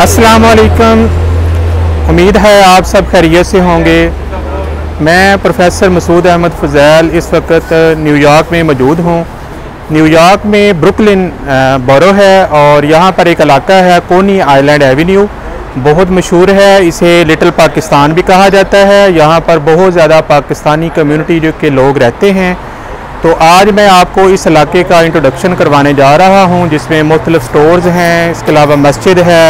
अस्सलाम वालेकुम। उम्मीद है आप सब खैरियत से होंगे। मैं प्रोफेसर मसूद अहमद फ़ज़ैल इस वक्त न्यूयॉर्क में मौजूद हूँ। न्यूयॉर्क में ब्रुकलिन बरो है और यहाँ पर एक इलाका है कोनी आइलैंड एवेन्यू, बहुत मशहूर है। इसे लिटिल पाकिस्तान भी कहा जाता है। यहाँ पर बहुत ज़्यादा पाकिस्तानी कम्युनिटी जो के लोग रहते हैं। तो आज मैं आपको इस इलाके का इंट्रोडक्शन करवाने जा रहा हूँ, जिसमें मुख्तलिफ़ स्टोर्स हैं, इसके अलावा मस्जिद है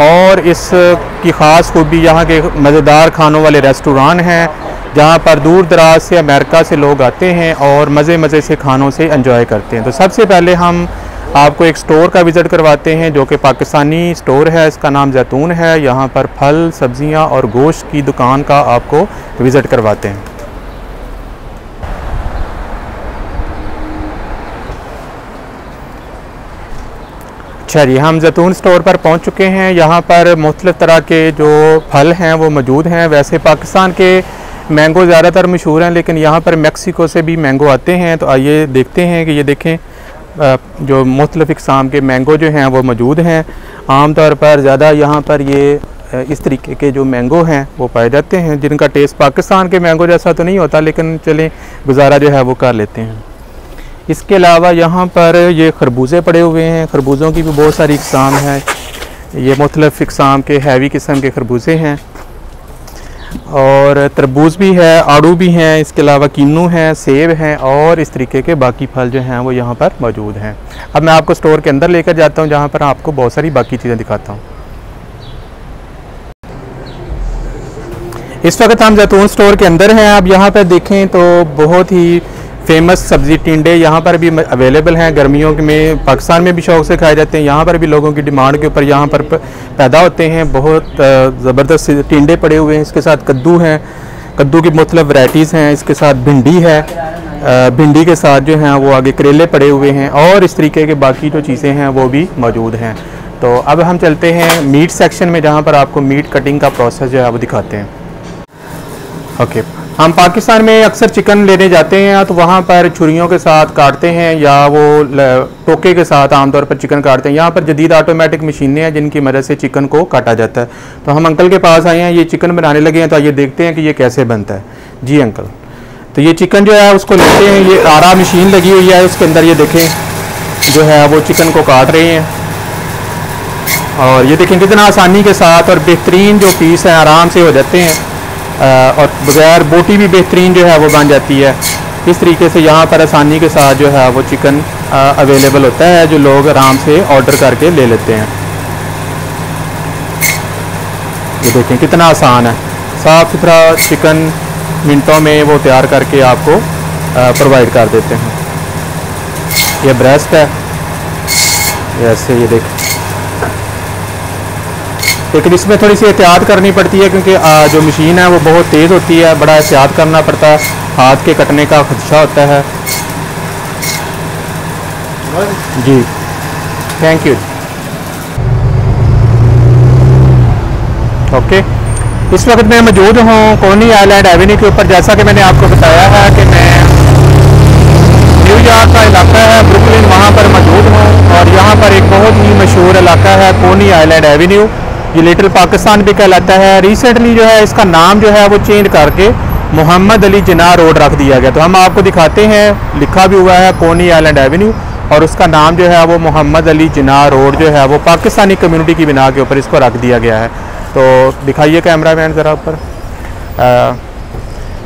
और इसकी ख़ास खूबी यहाँ के मज़ेदार खानों वाले रेस्टोरेंट हैं, जहाँ पर दूर दराज से अमेरिका से लोग आते हैं और मज़े से खानों से एंजॉय करते हैं। तो सबसे पहले हम आपको एक स्टोर का विज़िट करवाते हैं जो कि पाकिस्तानी स्टोर है। इसका नाम जैतून है। यहाँ पर फल, सब्ज़ियाँ और गोश्त की दुकान का आपको विज़िट करवाते हैं। अच्छा जी, हम जैतून स्टोर पर पहुंच चुके हैं। यहाँ पर मुख्तलिफ़ तरह के जो फल हैं वो मौजूद हैं। वैसे पाकिस्तान के मैंगो ज़्यादातर मशहूर हैं, लेकिन यहाँ पर मेक्सिको से भी मैंगो आते हैं। तो आइए देखते हैं कि ये देखें जो मुख्तलिफ़ इक़साम के मैंगो जो हैं वो मौजूद हैं। आम तौर पर ज़्यादा यहाँ पर ये इस तरीके के जो मैंगो हैं वो पाए जाते हैं, जिनका टेस्ट पाकिस्तान के मैंगो जैसा तो नहीं होता, लेकिन चलें गुजारा जो है वो कर लेते हैं। इसके अलावा यहाँ पर ये खरबूजे पड़े हुए हैं। खरबूज़ों की भी बहुत सारी इक़साम है। ये मुख्तलिफ़ इक़साम के हैवी किस्म के खरबूजे हैं और तरबूज भी है, आड़ू भी हैं। इसके अलावा किन्नू है, सेब हैं और इस तरीके के बाकी फल जो हैं वो यहाँ पर मौजूद हैं। अब मैं आपको स्टोर के अंदर लेकर जाता हूँ, जहाँ पर आपको बहुत सारी बाकी चीज़ें दिखाता हूँ। इस वक्त हम जैतून स्टोर के अंदर हैं। आप यहाँ पर देखें तो बहुत ही फेमस सब्ज़ी टिंडे यहाँ पर भी अवेलेबल हैं। गर्मियों में पाकिस्तान में भी शौक़ से खाए जाते हैं, यहाँ पर भी लोगों की डिमांड के ऊपर यहाँ पर पैदा होते हैं। बहुत ज़बरदस्त टिंडे पड़े हुए हैं। इसके साथ कद्दू हैं, कद्दू की मुख्तलिफ़ वैराइटीज़ हैं। इसके साथ भिंडी है, भिंडी के साथ जो हैं वो आगे करेले पड़े हुए हैं और इस तरीके के बाकी जो चीज़ें हैं वो भी मौजूद हैं। तो अब हम चलते हैं मीट सेक्शन में, जहाँ पर आपको मीट कटिंग का प्रोसेस जो है वो दिखाते हैं। ओके, हम पाकिस्तान में अक्सर चिकन लेने जाते हैं तो वहाँ पर छुरियों के साथ काटते हैं या वो टोके के साथ आमतौर पर चिकन काटते हैं। यहाँ पर जदीद ऑटोमेटिक मशीनें हैं जिनकी मदद से चिकन को काटा जाता है। तो हम अंकल के पास आए हैं, ये चिकन बनाने लगे हैं, तो आइए देखते हैं कि ये कैसे बनता है। जी अंकल, तो ये चिकन जो है उसको लेते हैं। ये आरा मशीन लगी हुई है, उसके अंदर ये देखें जो है वो चिकन को काट रहे हैं और ये देखें कितना आसानी के साथ और बेहतरीन जो पीस हैं आराम से हो जाते हैं और बगैर बोटी भी बेहतरीन जो है वो बन जाती है। इस तरीके से यहाँ पर आसानी के साथ जो है वो चिकन अवेलेबल होता है, जो लोग आराम से ऑर्डर करके ले लेते हैं। ये देखें कितना आसान है। साफ़ सुथरा चिकन मिनटों में वो तैयार करके आपको प्रोवाइड कर देते हैं। ये ब्रेस्ट है, ऐसे ये देखें। लेकिन इसमें थोड़ी सी एहतियात करनी पड़ती है क्योंकि जो मशीन है वो बहुत तेज़ होती है, बड़ा एहतियात करना पड़ता है, हाथ के कटने का खदशा होता है। जी थैंक यू। ओके, इस वक्त मैं मौजूद हूँ कोनी आइलैंड एवेन्यू के ऊपर। जैसा कि मैंने आपको बताया है कि मैं न्यूयॉर्क का इलाका है ब्रुकलिन, वहाँ पर मौजूद हूँ और यहाँ पर एक बहुत ही मशहूर इलाका है कोनी आइलैंड एवेन्यू। ये लिटिल पाकिस्तान भी कहलाता है। रिसेंटली जो है इसका नाम जो है वो चेंज करके मोहम्मद अली जिन्ना रोड रख दिया गया। तो हम आपको दिखाते हैं, लिखा भी हुआ है कोनी आइलैंड एवेन्यू और उसका नाम जो है वो मोहम्मद अली जिन्ना रोड जो है वो पाकिस्तानी कम्युनिटी की बिना के ऊपर इसको रख दिया गया है। तो दिखाइए कैमरा मैन ज़रा ऊपर,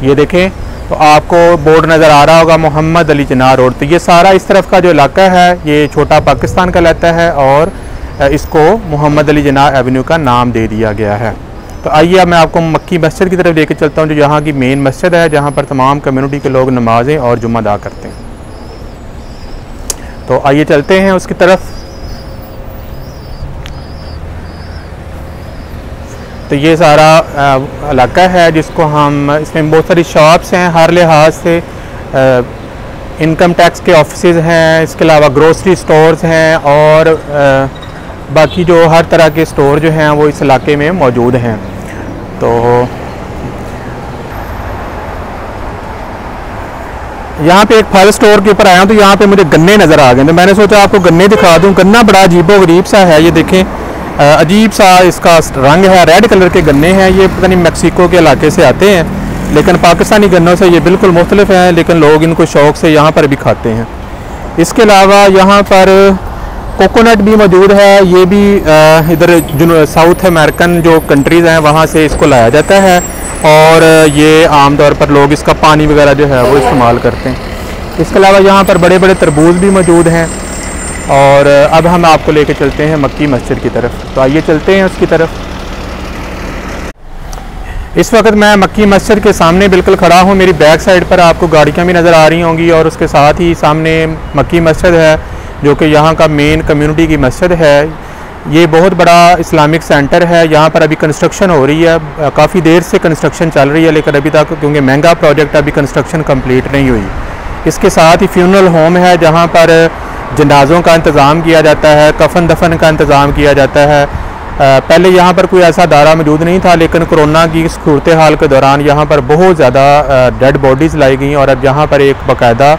ये देखें तो आपको बोर्ड नज़र आ रहा होगा मोहम्मद अली जिन्ना रोड। तो ये सारा इस तरफ का जो इलाका है ये छोटा पाकिस्तान कहलाता है और इसको मोहम्मद अली जिन्ना एवेन्यू का नाम दे दिया गया है। तो आइए अब मैं आपको मक्की मस्जिद की तरफ लेकर चलता हूँ, जो यहाँ की मेन मस्जिद है, जहाँ पर तमाम कम्युनिटी के लोग नमाज़ें और जुम्मा अदा करते हैं। तो आइए चलते हैं उसकी तरफ। तो ये सारा इलाका है जिसको हम, इसमें बहुत सारी शॉप्स हैं हर लिहाज से। इनकम टैक्स के ऑफिसेज़ हैं, इसके अलावा ग्रोसरी स्टोर्स हैं और बाकी जो हर तरह के स्टोर जो हैं वो इस इलाके में मौजूद हैं। तो यहाँ पे एक फल स्टोर के ऊपर आया हूँ तो यहाँ पे मुझे गन्ने नज़र आ गए, तो मैंने सोचा आपको गन्ने दिखा दूँ। गन्ना बड़ा अजीबो गरीब सा है, ये देखें अजीब सा इसका रंग है, रेड कलर के गन्ने हैं। ये पता नहीं मैक्सिको के इलाके से आते हैं, लेकिन पाकिस्तानी गन्नों से ये बिल्कुल मुख्तलिफ हैं, लेकिन लोग इनको शौक़ से यहाँ पर भी खाते हैं। इसके अलावा यहाँ पर कोकोनट भी मौजूद है। ये भी इधर साउथ अमेरिकन जो कंट्रीज़ हैं वहाँ से इसको लाया जाता है, और ये आम तौर पर लोग इसका पानी वगैरह जो है वो इस्तेमाल करते हैं। इसके अलावा यहाँ पर बड़े बड़े तरबूज भी मौजूद हैं। और अब हम आपको लेके चलते हैं मक्की मस्जिद की तरफ, तो आइए चलते हैं उसकी तरफ। इस वक्त मैं मक्की मस्जिद के सामने बिल्कुल खड़ा हूँ। मेरी बैक साइड पर आपको गाड़ियाँ भी नज़र आ रही होंगी, और उसके साथ ही सामने मक्की मस्जिद है, जो कि यहाँ का मेन कम्युनिटी की मस्जिद है। ये बहुत बड़ा इस्लामिक सेंटर है। यहाँ पर अभी कंस्ट्रक्शन हो रही है, काफ़ी देर से कंस्ट्रक्शन चल रही है, लेकिन अभी तक क्योंकि महंगा प्रोजेक्ट अभी कंस्ट्रक्शन कंप्लीट नहीं हुई। इसके साथ ही फ्यूनरल होम है, जहाँ पर जनाज़ों का इंतज़ाम किया जाता है, कफन दफन का इंतज़ाम किया जाता है। पहले यहाँ पर कोई ऐसा अदारा मौजूद नहीं था, लेकिन कोरोना की सूरत हाल के दौरान यहाँ पर बहुत ज़्यादा डेड बॉडीज़ लाई गई, और अब यहाँ पर एक बाकायदा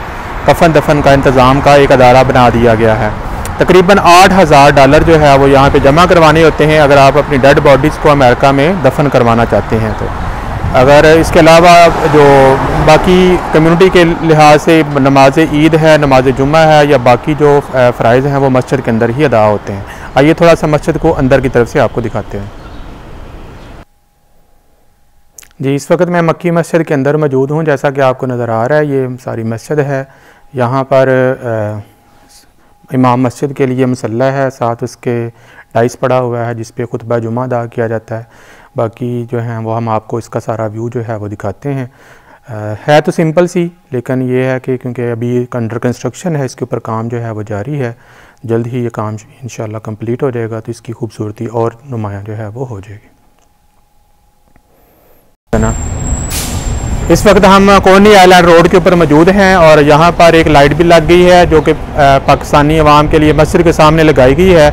कफन दफन का इंतज़ाम का एक अदारा बना दिया गया है। तकरीबन $8,000 जो है वो यहाँ पे जमा करवाने होते हैं, अगर आप अपनी डेड बॉडीज़ को अमेरिका में दफन करवाना चाहते हैं तो। अगर इसके अलावा जो बाकी कम्युनिटी के लिहाज से नमाज ईद है, नमाज जुम्मा है, या बाकी जो फ़राइज़ हैं वो मस्जिद के अंदर ही अदा होते हैं। आइए थोड़ा सा मस्जिद को अंदर की तरफ से आपको दिखाते हैं। जी, इस वक्त मैं मक्की मस्जिद के अंदर मौजूद हूँ। जैसा कि आपको नज़र आ रहा है, ये सारी मस्जिद है। यहाँ पर इमाम मस्जिद के लिए मसल्ला है, साथ उसके डाइस पड़ा हुआ है जिस पे खुतबा जुमा अदा किया जाता है। बाकी जो है वो हम आपको इसका सारा व्यू जो है वो दिखाते हैं। है तो सिंपल सी, लेकिन ये है कि क्योंकि अभी अंडर कंस्ट्रक्शन है, इसके ऊपर काम जो है वो जारी है। जल्द ही ये काम इंशाल्लाह कंप्लीट हो जाएगा, तो इसकी खूबसूरती और नुमायाँ जो है वो हो जाएगी, है ना। इस वक्त हम कोनी आइलैंड रोड के ऊपर मौजूद हैं, और यहाँ पर एक लाइट भी लग गई है, जो कि पाकिस्तानी अवाम के लिए मस्जिद के सामने लगाई गई है,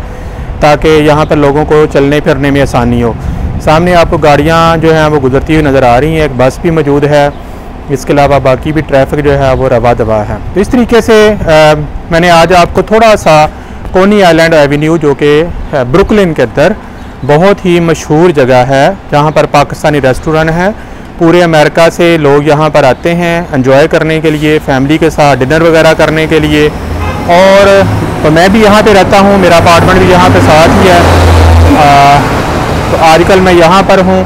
ताकि यहाँ पर लोगों को चलने फिरने में आसानी हो। सामने आपको गाड़ियाँ जो हैं वो गुजरती हुई नज़र आ रही हैं, एक बस भी मौजूद है। इसके अलावा बाकी भी ट्रैफिक जो है वो रवा दवा है। तो इस तरीके से मैंने आज आपको थोड़ा सा कोनी आइलैंड एवेन्यू, जो कि ब्रुकलिन के अंदर बहुत ही मशहूर जगह है, जहाँ पर पाकिस्तानी रेस्टोरेंट है। पूरे अमेरिका से लोग यहाँ पर आते हैं एंजॉय करने के लिए, फैमिली के साथ डिनर वगैरह करने के लिए। और तो मैं भी यहाँ पे रहता हूँ, मेरा अपार्टमेंट भी यहाँ पे साथ ही है। तो आजकल मैं यहाँ पर हूँ,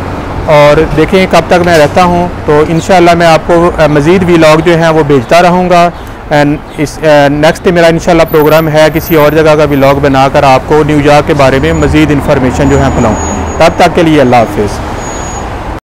और देखें कब तक मैं रहता हूँ। तो इंशाल्लाह मैं आपको मज़ीद व्लॉग जो हैं वो भेजता रहूँगा। एंड इस नेक्स्ट मेरा इंशाल्लाह प्रोग्राम है किसी और जगह का व्लॉग बनाकर आपको न्यूयॉर्क के बारे में मज़ीद इन्फॉर्मेशन जो है फैलाऊँ। तब तक के लिए अल्लाह हाफ़िज़।